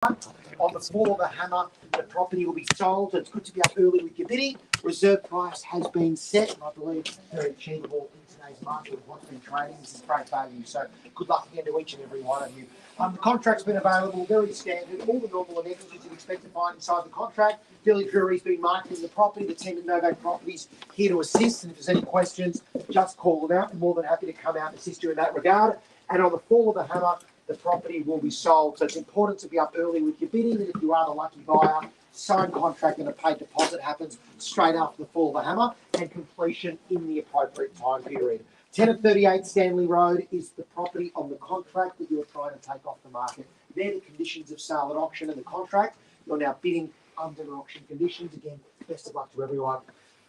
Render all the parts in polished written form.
On the fall of a hammer, the property will be sold. It's good to be up early with your bidding. Reserve price has been set, and I believe very achievable in today's market with what's been trading. This is great value. So good luck again to each and every one of you. The contract's been available, very standard, all the normal amenities you'd expect to find inside the contract. Billy Drury's been marketing the property. The team at Novak Properties here to assist, and if there's any questions, just call them out. I'm more than happy to come out and assist you in that regard. And on the fall of the hammer, the property will be sold. So it's important to be up early with your bidding, and if you are the lucky buyer, signed contract and a paid deposit happens straight after the fall of the hammer and completion in the appropriate time period. 10 at 38 Stanley Road is the property on the contract that you're trying to take off the market. They're the conditions of sale at auction and the contract. You're now bidding under auction conditions. Again, best of luck to everyone.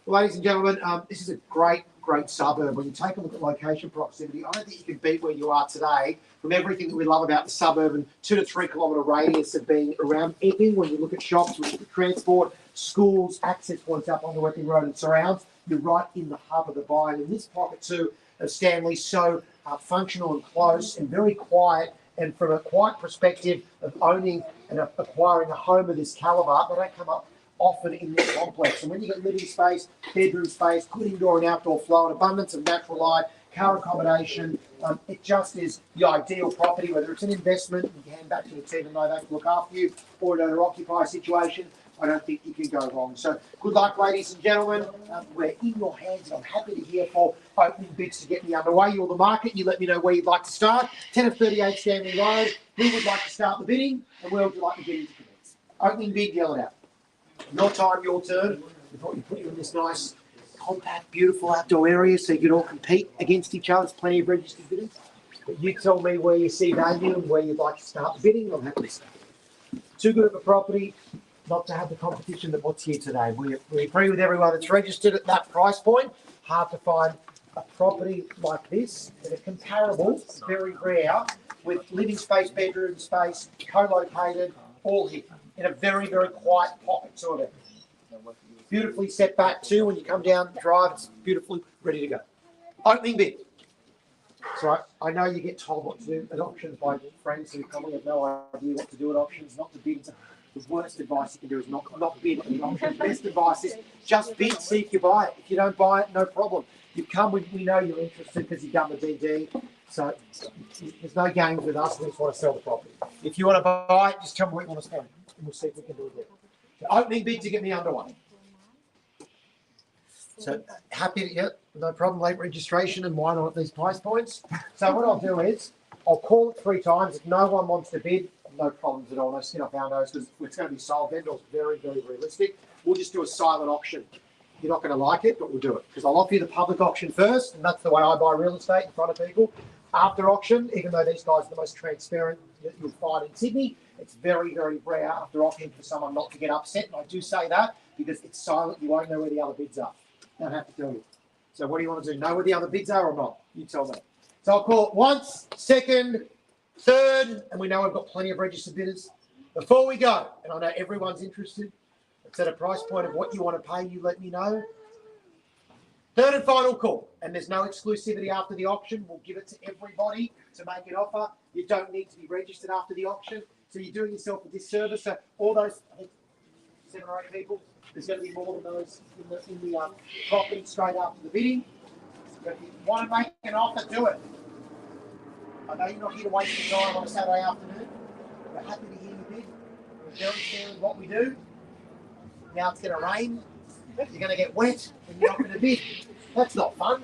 Ladies and gentlemen, this is a great suburb. When you take a look at location proximity, I don't think you can beat where you are today from everything that we love about the suburban 2 to 3 kilometre radius of being around Epping. When you look at shops, when you look at transport, schools, access points up onto Epping Road and surrounds, you're right in the hub of the buy. And in this pocket too of Stanley, so functional and close and very quiet. And from a quiet perspective of owning and acquiring a home of this calibre, they don't come up often in this complex. And when you get living space, bedroom space, good indoor and outdoor flow, an abundance of natural light, car accommodation, it just is the ideal property, whether it's an investment, you can hand back to the team and Novak to look after you, or an owner-occupier situation, I don't think you can go wrong. So good luck, ladies and gentlemen. We're in your hands, and I'm happy to hear for opening bids to get me underway. You're the market. You let me know where you'd like to start. 10 of 38 Stanley Road. Who would like to start the bidding, and where would you like the bidding to commence? Opening bid, yell it out. Your time, your turn. We thought we'd put you in this nice, compact, beautiful outdoor area so you can all compete against each other. There's plenty of registered bidders. But you tell me where you see value and where you'd like to start the bidding. I'm happy to start. Too good of a property not to have the competition that what's here today. We agree with everyone that's registered at that price point. Hard to find a property like this that are comparable, very rare, with living space, bedroom space, co-located, all here in a very, very quiet pocket sort of. Beautifully set back too. When you come down the drive, it's beautifully ready to go. Opening bid. So I know you get told what to do at auctions by friends who probably have no idea what to do at auctions, not to bid. The worst advice you can do is not bid at the auction. Best advice is just bid, see if you buy it. If you don't buy it, no problem. You come with, we know you're interested because you've done the DD. So there's no games with us. We just want to sell the property. If you want to buy it, just tell me what you want to spend, and we'll see if we can do it there. So opening bid to get me underway. So happy to, yeah, no problem, late registration and why not at these price points. So what I'll do is I'll call it 3 times. If no one wants to bid, no problems at all. No skin off our nose because it's going to be sold. Vendor's very, very realistic. We'll just do a silent auction. You're not going to like it, but we'll do it because I'll offer you the public auction first, and that's the way I buy real estate in front of people. After auction, even though these guys are the most transparent you'll find in Sydney, it's very, very rare after auction for someone not to get upset. And I do say that because it's silent. You won't know where the other bids are. I don't have to tell you. So what do you want to do? Know where the other bids are or not? You tell me. So I'll call it once, second, third, and we know we've got plenty of registered bidders. Before we go, and I know everyone's interested, it's at a price point of what you want to pay, you let me know. Third and final call, and there's no exclusivity after the auction. We'll give it to everybody to make an offer. You don't need to be registered after the auction, so you're doing yourself a disservice. So all those, I think, 7 or 8 people, there's going to be more than those in the property straight after the bidding. But if you want to make an offer, do it. I know you're not here to waste your time on a Saturday afternoon. We're happy to hear you bid. We're very fair with what we do. Now it's going to rain. You're going to get wet and you're not going to bid. That's not fun.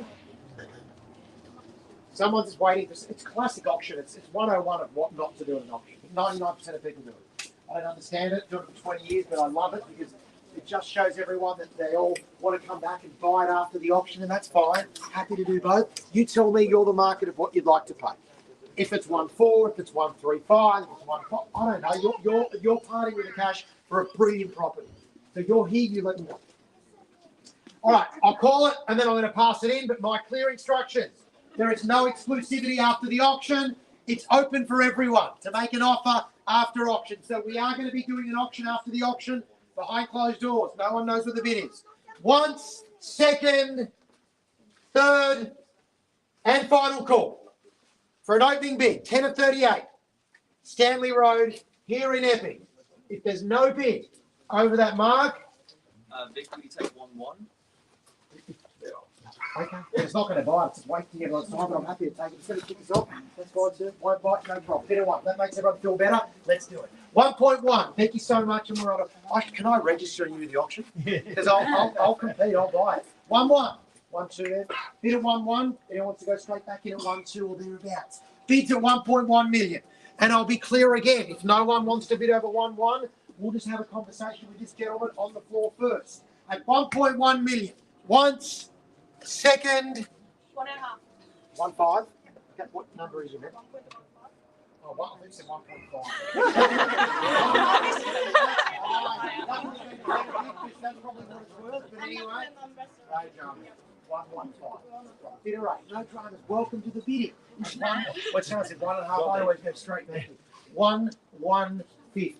Someone's just waiting for... It's classic auction. It's 101 of what not to do in an auction. 99% of people do it. I don't understand it. I've done it for 20 years, but I love it because it just shows everyone that they all want to come back and buy it after the auction, and that's fine. Happy to do both. You tell me you're the market of what you'd like to pay. If it's 1.4, if it's 1.35, if it's 1.5, I don't know. You're parting with the cash for a brilliant property. So you're here, you let me know. All right, I'll call it, and then I'm going to pass it in, but my clear instructions. There is no exclusivity after the auction. It's open for everyone to make an offer after auction. So we are going to be doing an auction after the auction behind closed doors. No one knows what the bid is. Once, second, third, and final call for an opening bid. 10 of 38. Stanley Road, here in Epping, if there's no bid over that mark, Vic, will you take 1-1? okay, it's not going to buy it. It's wasting everyone's time, but I'm happy to take it. It's going to kick us off. That's fine, sir. Won't bite, no problem. Bit of one. That makes everyone feel better. Let's do it. 1.1. Thank you so much. And we're on can I register you to the auction? Because I'll compete. I'll buy it. 1-1. 1-2 then. Bid at 1-1. Anyone wants to go straight back in at 1-2 or thereabouts? Bids at 1.1 million. And I'll be clear again. If no one wants to bid over 1-1, we'll just have a conversation with this gentleman on the floor first. At 1.1 million. Once. Second. 1.5. 1.5. Okay, what number is it? 1.15. Oh, well, I said 1.5. That's probably what it's worth, but anyway. No dramas. 1.15. Bidder rate, no dramas. Welcome to the bidding. What's I said 1.5. I always go straight back. 1.150.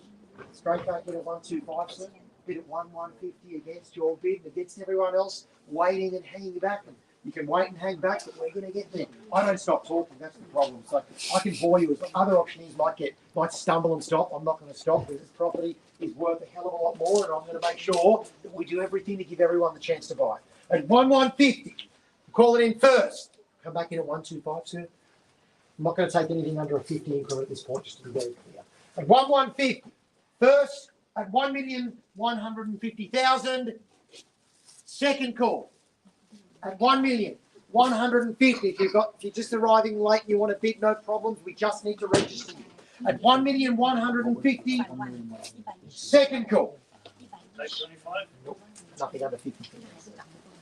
Straight back in at 1.25, sir. Bid at 1.150 against your bid and against everyone else waiting and hanging back. And you can wait and hang back, but we're going to get there. I don't stop talking. That's the problem. So I can bore you. As other auctioneers might stumble and stop. I'm not going to stop because this property is worth a hell of a lot more, and I'm going to make sure that we do everything to give everyone the chance to buy. At 1.150, call it in first. Come back in at 1.25, sir. I'm not going to take anything under a 50 increment at this point, just to be very clear. At 1.150, first at 1,150,000. Second call at 1,150,000. If you're just arriving late and you want to bid, no problems. We just need to register you. At 1,150,000. Second call. Nope, nothing under 50.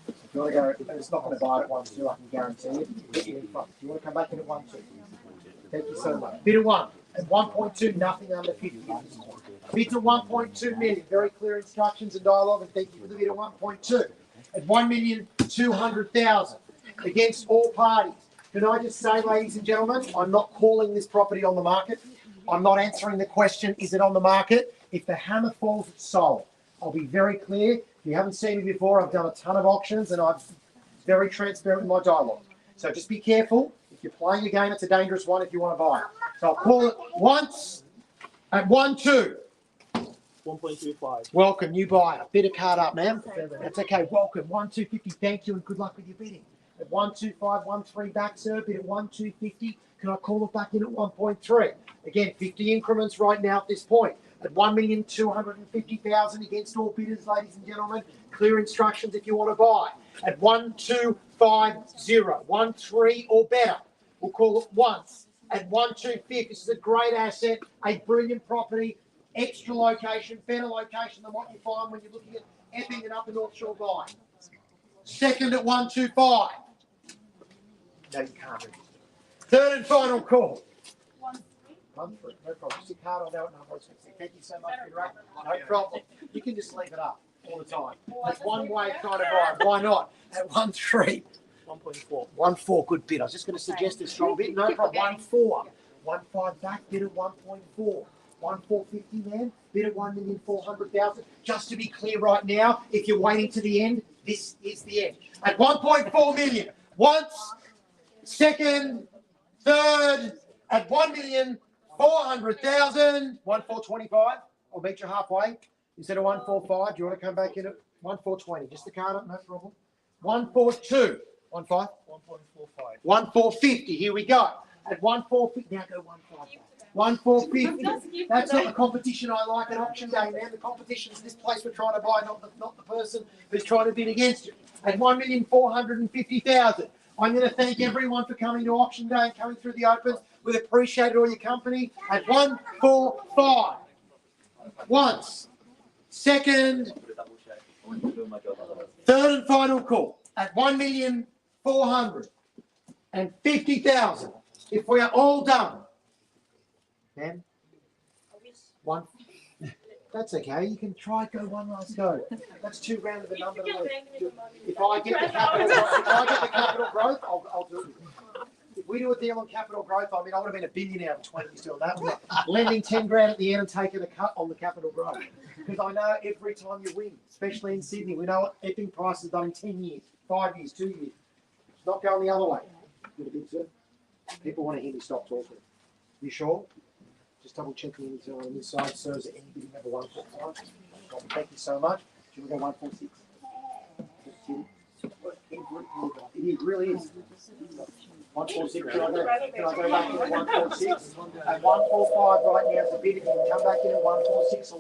If you want to go, if it's not going to buy it at 1.2, I can guarantee it. If you want to come back in at 1.2. Thank you so much. Bid of 1 at 1.2, nothing under 50. Bid to 1.2 million. Very clear instructions and dialogue, and thank you for the bid of 1.2 at 1,200,000 against all parties. Can I just say, ladies and gentlemen, I'm not calling this property on the market. I'm not answering the question, is it on the market? If the hammer falls, it's sold. I'll be very clear. If you haven't seen me before, I've done a ton of auctions and I'm very transparent in my dialogue. So just be careful. If you're playing a game, it's a dangerous one if you want to buy it. So I'll call it once at 1.2. 1.25. Welcome, new buyer. Bid a card up, ma'am. That's okay. Welcome. 1.250. Thank you and good luck with your bidding. At 1.25, 1.3 back, sir. Bid at 1.250. Can I call it back in at 1.3? Again, 50 increments right now at this point. At 1,250,000 against all bidders, ladies and gentlemen. Clear instructions if you want to buy. At 1.250, 1.3 or better. We'll call it once. At 1.250. This is a great asset, a brilliant property. Extra location, better location than what you find when you're looking at Epping and Upper North Shore buying. Second at 1.25. No, you can't register. Third and final call. 1.3. 1.3. No problem. Just a card on that number. Thank you so much for your rate. No problem. You can just leave it up all the time. That's one way of trying to buy. Why not? At 1.3. 1.4. 1.4. Good bid. I was just going to suggest a strong bid. No problem. 1.4. 1.5 back. Bid at 1.4. 1.450, man. Bid at 1,400,000. Just to be clear right now, if you're waiting to the end, this is the end. At 1.4 million. Once, second, third, at 1,400,000. 1.425. I'll meet you halfway. Instead of 1.45, do you want to come back in at 1.420? Just the card up, no problem. 1.42. 1.5. 1.45. 1.450. Here we go. At 1.450. Now go 1.5. 1.450. That's not the competition I like at auction day, man. The competition is this place we're trying to buy, not the person who's trying to bid against you. At 1,450,000. I'm going to thank everyone for coming to auction day and coming through the opens. We've appreciated all your company. At 1.45. Once. Second. Third and final call. At 1,450,000. If we are all done. Man, one. That's okay. You can try go one last go. That's too round of a number. If I get the capital growth, I'll do it. If we do a deal on capital growth, I mean, I would have been a billionaire in 20 years doing that. Lending 10 grand at the end and taking a cut on the capital growth. Because I know every time you win, especially in Sydney, we know what Epping price has done in 10 years, 5 years, 2 years. It's not going the other way. People want to hear me stop talking. You sure? Just double checking on this side. So is there any bidding over 145? Thank you so much. Should we go 146? It really is. 146. Can I go back in at 146? At 145 right now is the bid. If you can come back in at 146 or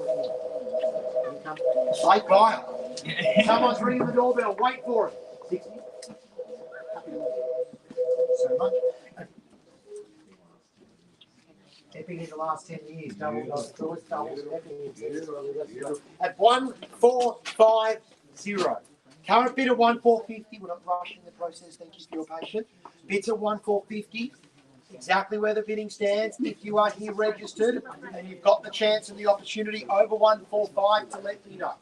late Kyle. Someone's ringing the doorbell. Wait for it. 60. So much. Epping in the last 10 years, double. At 1450. Current bid at 1450. We're not rushing the process. Thank you for your patience. Bids at 1450. Exactly where the bidding stands. If you are here registered and you've got the chance and the opportunity over 145 to let me know.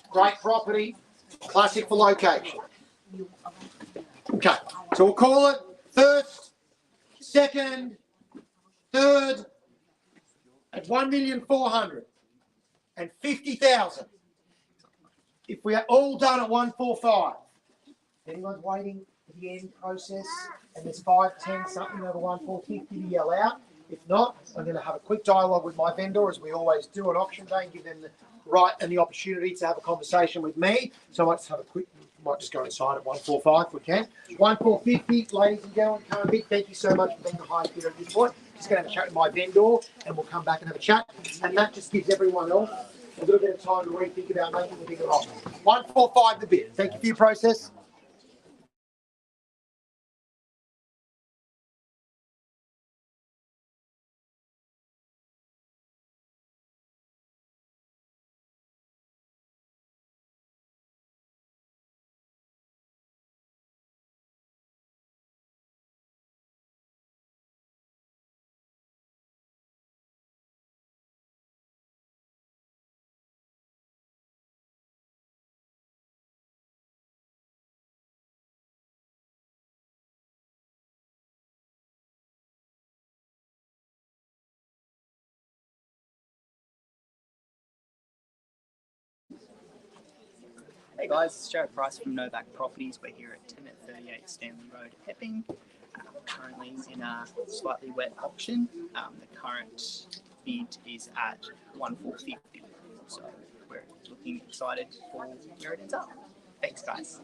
Great property, classic for location. Okay, so we'll call it first, second, third at 1,450,000. If we are all done at 145, anyone's waiting for the end process and there's 5, 10, something over 1,450 to yell out. If not, I'm going to have a quick dialogue with my vendor, as we always do on auction day, and give them the right and the opportunity to have a conversation with me. So I might just have a quick, might just go inside at 145 if we can. 1,450, ladies and gentlemen, current bid. Thank you so much for being the highest bidder at this point. Just going to have a chat with my vendor and we'll come back and have a chat. And that just gives everyone else a little bit of time to rethink about making a bigger offer. 145 the bid. Thank you for your process. Hey guys, it's Jared Price from Novak Properties. We're here at 10 at 38 Stanley Road, Epping. Currently in a slightly wet auction. The current bid is at 1,450. So we're looking excited for where it ends up. Thanks guys.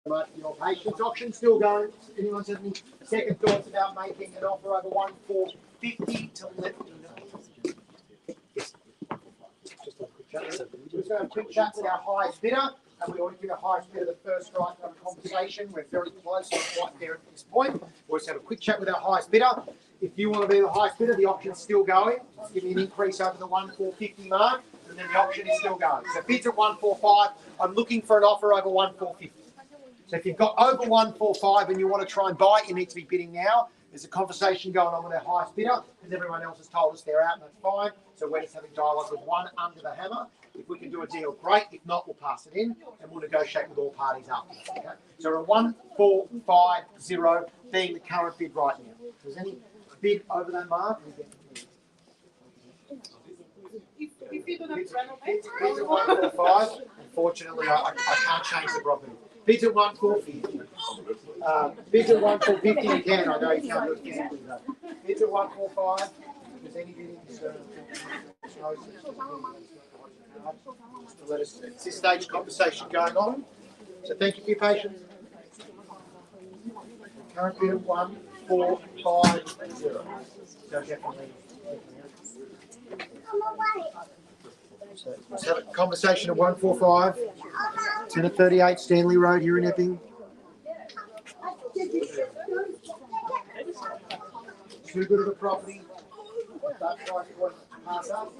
Much for your patience. Auction still going. Anyone's had any second thoughts about making an offer over 1,450 to let me know? Just a quick chat. We're just going to have a quick chat with our highest bidder, and we always give our highest bidder the first right to have a conversation. We're very close, right there at this point. We'll just have a quick chat with our highest bidder. If you want to be the highest bidder, the auction's still going. Give me an increase over the 1,450 mark, and then the auction is still going. So bids at 145. I'm looking for an offer over 1,450. So if you've got over 145 and you want to try and buy it, you need to be bidding now. There's a conversation going on with our highest bidder because everyone else has told us they're out and that's fine. So we're just having dialogue with one under the hammer. If we can do a deal, great. If not, we'll pass it in and we'll negotiate with all parties after. Okay? So we're at 1450 being the current bid right now. If there's any bid over that mark, we get If you do not renovate, bids at 145. Unfortunately, I can't change the property. Bids at 140. Bids at 150 again. I know you can't do it physically though. Bids at 145. If there's any bidding concern, just to let us. It's this stage conversation going on. So thank you for your patience. Current bid at 1450. So definitely. So let's have a conversation at 145. 10 at 38 Stanley Road here in Epping. Too good of a property. That price point pass up.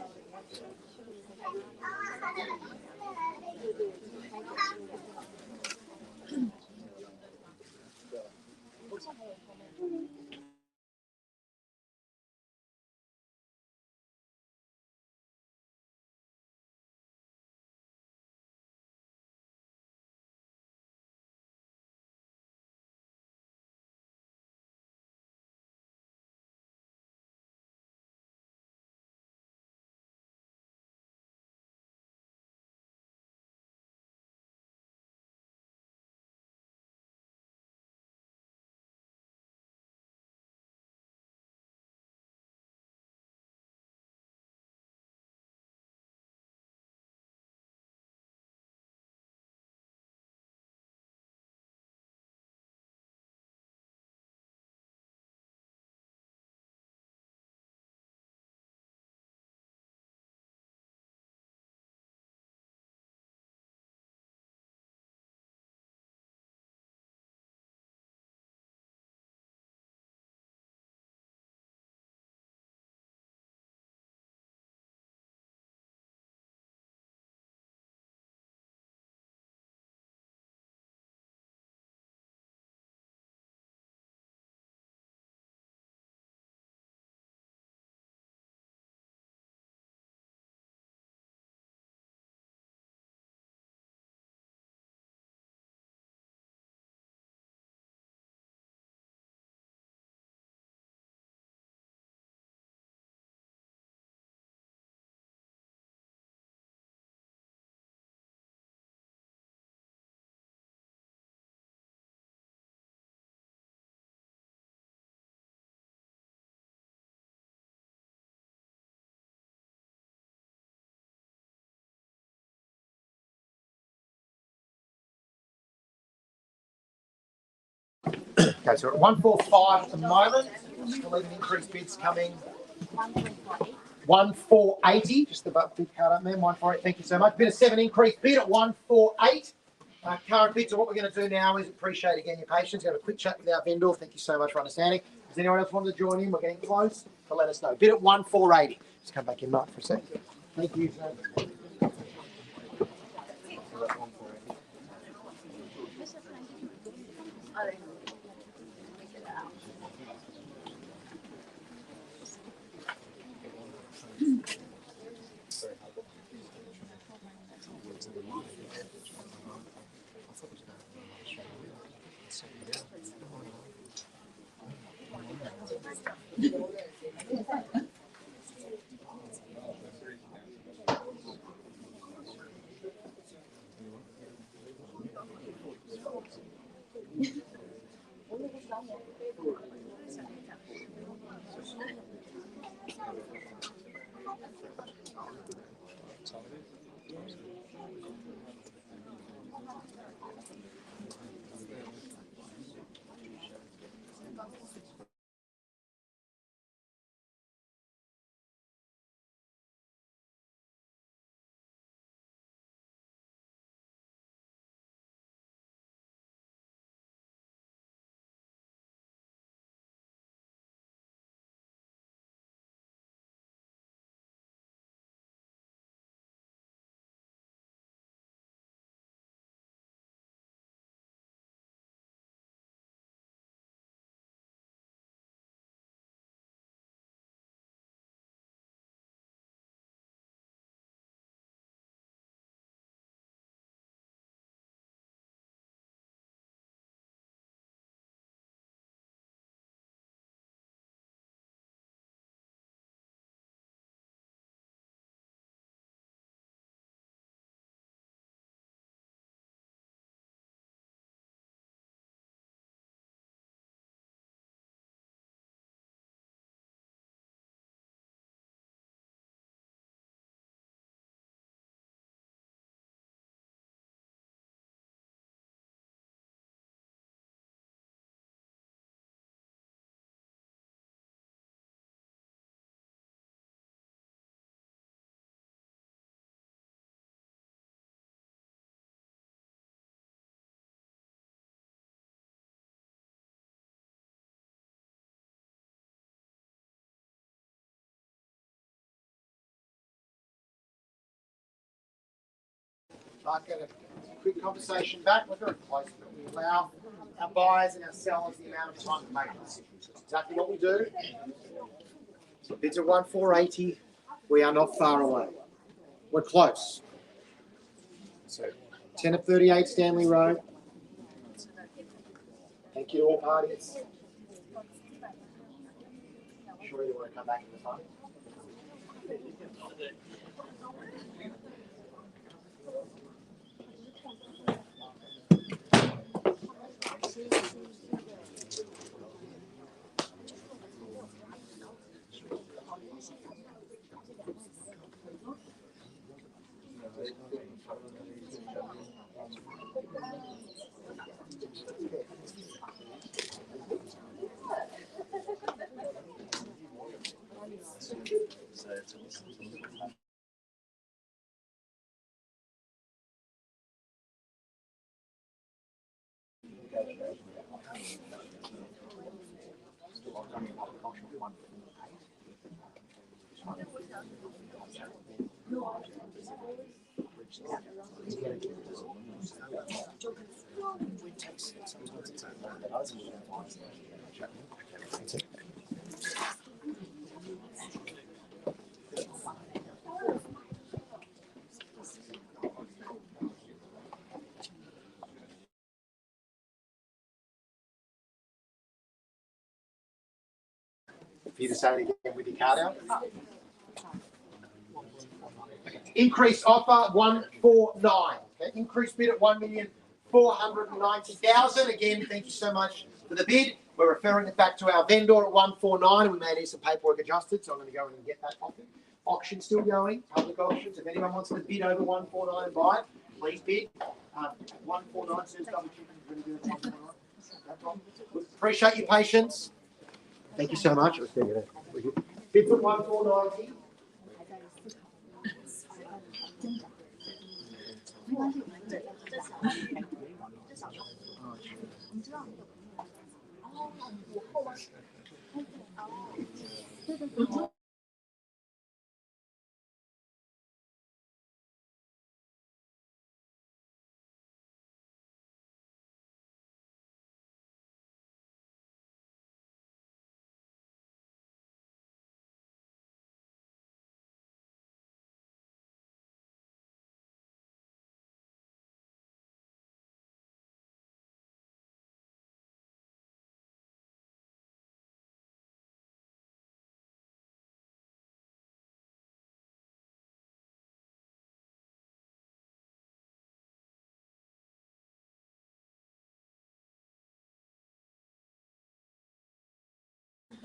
Okay, so we're at 145 at the moment. Still even increased bids coming. 1480, just the big card up there, 148, thank you so much. Bid of 7 increased bid at 148. Current bids, so what we're going to do now is appreciate again your patience, have a quick chat with our vendor. Thank you so much for understanding. Does anyone else want to join in? We're getting close, to let us know. Bid at 1480. Just come back in, Mark, for a second. Thank you. I'll get a quick conversation back. We're very close, but we allow our buyers and our sellers the amount of time to make a decision. So that's exactly what we do. So bids are 1,480. We are not far away. We're close. So 10 of 38 Stanley Road. Thank you to all parties. Sure you want to come back in the fund? For you to say it again with your card out. Increased offer 149. Okay. Increased bid at 1,490,000. Again, thank you so much for the bid. We're referring it back to our vendor at 149. We may need some paperwork adjusted, so I'm going to go in and get that offer. Auction still going. Public auctions. If anyone wants to bid over 149 and buy it, please bid. 149 says double check. No problem. Appreciate your patience. Thank you so much. Bid for 1,490.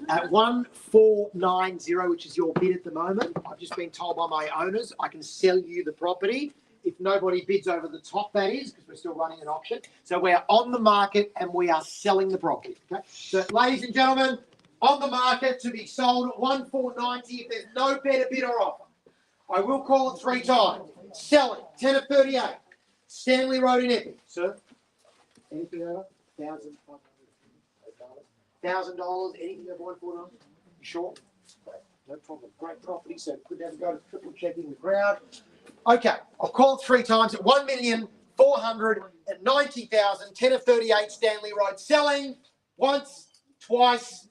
At 1,490, which is your bid at the moment, I've just been told by my owners I can sell you the property if nobody bids over the top, that is, because we're still running an auction. So we're on the market and we are selling the property. Okay. So, ladies and gentlemen, on the market to be sold at 1,490 if there's no better bid or offer. I will call it 3 times. Selling 10 of 38, Stanley Road in Epping. Sir, anything over $1,500? $1,000, anything over 149? You sure? No problem. Great property, so could never go to triple checking the crowd. Okay, I'll call it 3 times at 1,490,000, 10 of 38 Stanley Road. Selling once, twice,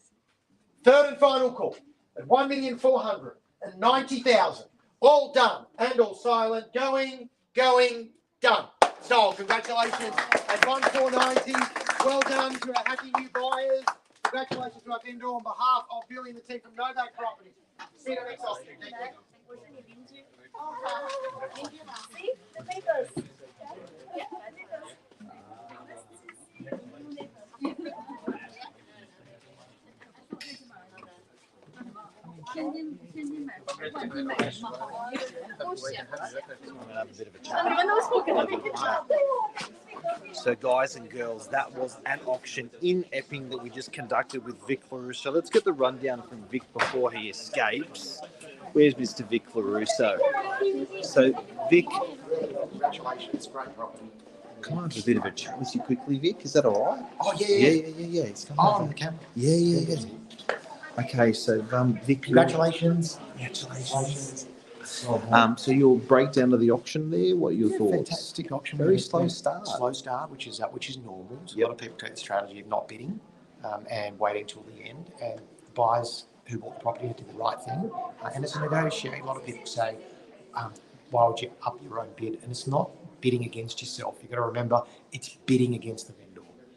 third and final call at 1,490,000. All done and all silent. Going, done. Sold. Congratulations at 1,490. Well done to our happy new buyers. Congratulations to our vendor on behalf of Billy and the team from Novak Properties. See you next auction. Thank you. See the papers. So guys and girls, that was an auction in Epping that we just conducted with Vic LaRusso. Let's get the rundown from Vic before he escapes. Where's Mr. Vic LaRusso? So Vic, Congratulations, great property. can I have a bit of a chat with you quickly, Vic? Is that all right? Oh, yeah. It's coming On the camera. Yeah. Okay, so Vic, Congratulations. Congratulations. So your breakdown of the auction there, what are your thoughts? Fantastic auction. Very It's slow been start. Slow start, which is normal. So Yep. A lot of people take the strategy of not bidding and waiting till the end. And the buyers who bought the property did the right thing. And it's a negotiate. A lot of people say, why would you up your own bid? And it's not bidding against yourself. You've got to remember, it's bidding against the vendor.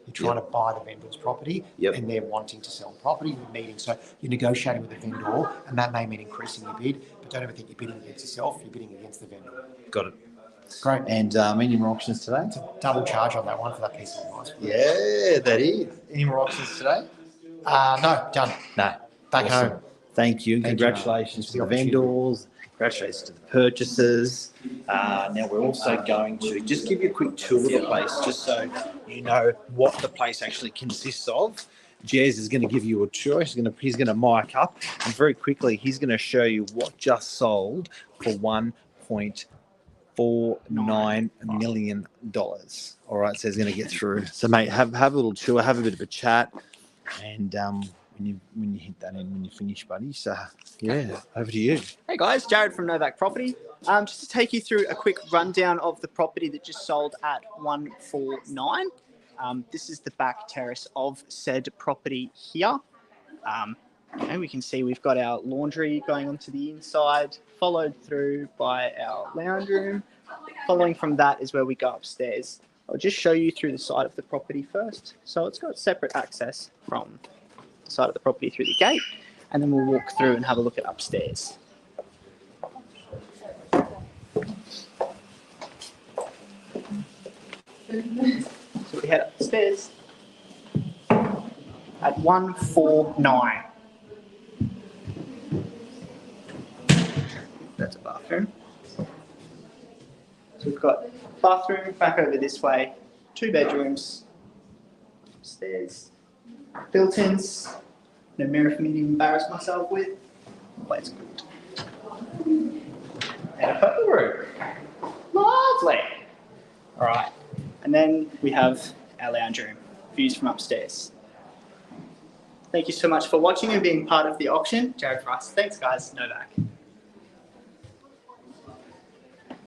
You're trying to buy the vendor's property, and they're wanting to sell the property. You're meeting, so you're negotiating with the vendor, and that may mean increasing your bid. But don't ever think you're bidding against yourself. You're bidding against the vendor. Got it. Great. And any more auctions today? It's a double charge on that one for that piece of advice. Yeah, that is. Any more auctions today? No, done. No. Back Awesome. home. Thank you. Thank you. Congratulations to the Thanks for the vendors. Congratulations to the purchasers. Now we're also going to just give you a quick tour of the place, just so you know what the place actually consists of. Jez is going to give you a tour. He's going to mic up, and very quickly he's going to show you what just sold for $1.49 million. All right, so he's going to get through. So mate, have a little tour, have a bit of a chat, and when you hit that in, when you finish, buddy. So yeah, over to you. Hey guys, Jared from Novak Property. Just to take you through a quick rundown of the property that just sold at 149. This is the back terrace of said property here. And we can see we've got our laundry going onto the inside, followed through by our lounge room. Following from that is where we go upstairs. I'll just show you through the side of the property first. So it's got separate access from the side of the property through the gate, and then we'll walk through and have a look at upstairs. So we head upstairs at 149. That's a bathroom. So we've got bathroom back over this way, 2 bedrooms, upstairs, built-ins, no mirror for me to embarrass myself with. Place good. And a purple room. Lovely. All right. And then we have our lounge room, views from upstairs. Thank you so much for watching and being part of the auction. Jared Rice. Thanks, guys. Novak.